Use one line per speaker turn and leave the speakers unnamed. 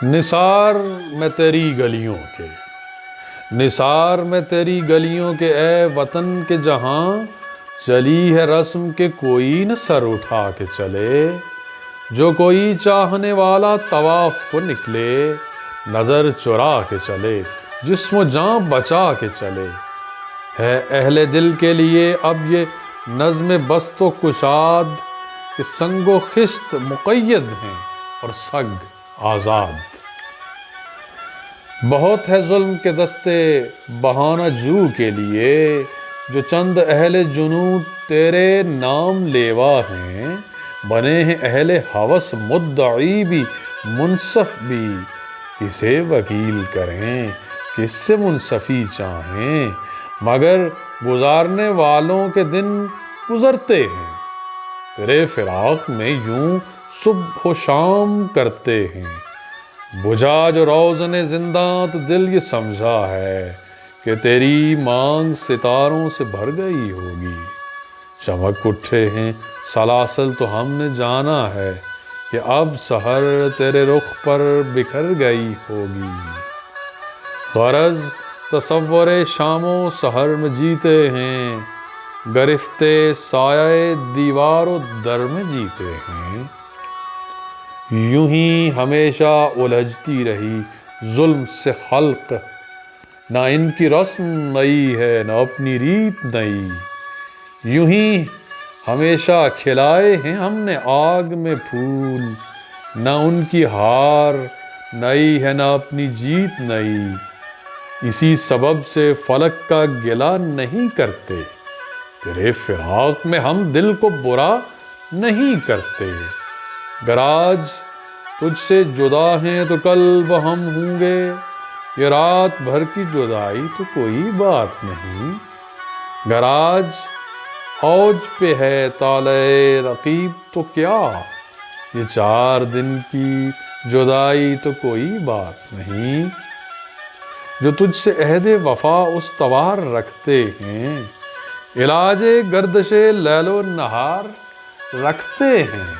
نثار میں تیری گلیوں کے، نثار میں تیری گلیوں کے اے وطن کے جہاں چلی ہے رسم کہ کوئی نہ سر اٹھا کے چلے، جو کوئی چاہنے والا طواف کو نکلے نظر چرا کے چلے، جسم و جان بچا کے چلے۔ ہے اہل دل کے لیے اب یہ نظم بست و کشاد کہ سنگ و خشت مقید ہیں اور سگ آزاد۔ بہت ہے ظلم کے دستے بہانہ جو کے لیے، جو چند اہل جنوں تیرے نام لیوا ہیں، بنے ہیں اہل ہوس مدعی بھی منصف بھی، کسے وکیل کریں کس سے منصفی چاہیں، مگر گزارنے والوں کے دن گزرتے ہیں، تیرے فراق میں یوں صبح و شام کرتے ہیں۔ بجھا جو روزن زنداں تو دل یہ سمجھا ہے کہ تیری مانگ ستاروں سے بھر گئی ہوگی، چمک اٹھے ہیں سلاسل تو ہم نے جانا ہے کہ اب سحر تیرے رخ پر بکھر گئی ہوگی۔ غرض تصور شام و سحر میں جیتے ہیں، گرفتے سایہ دیوار و در میں جیتے ہیں، یوں ہی ہمیشہ الجھتی رہی ظلم سے خلق، نہ ان کی رسم نئی ہے نہ اپنی ریت نئی، یوں ہی ہمیشہ کھلائے ہیں ہم نے آگ میں پھول، نہ ان کی ہار نئی ہے نہ اپنی جیت نئی، اسی سبب سے فلک کا گلہ نہیں کرتے، تیرے فراق میں ہم دل کو برا نہیں کرتے، گر آج تجھ سے جدا ہیں تو کل وہ ہم ہوں گے، یہ رات بھر کی جدائی تو کوئی بات نہیں، گر آج اوج پہ ہے طالع رقیب تو کیا، یہ 4 دن کی جدائی تو کوئی بات نہیں، جو تجھ سے عہد وفا استوار رکھتے ہیں، علاج گردش لیل و نہار رکھتے ہیں۔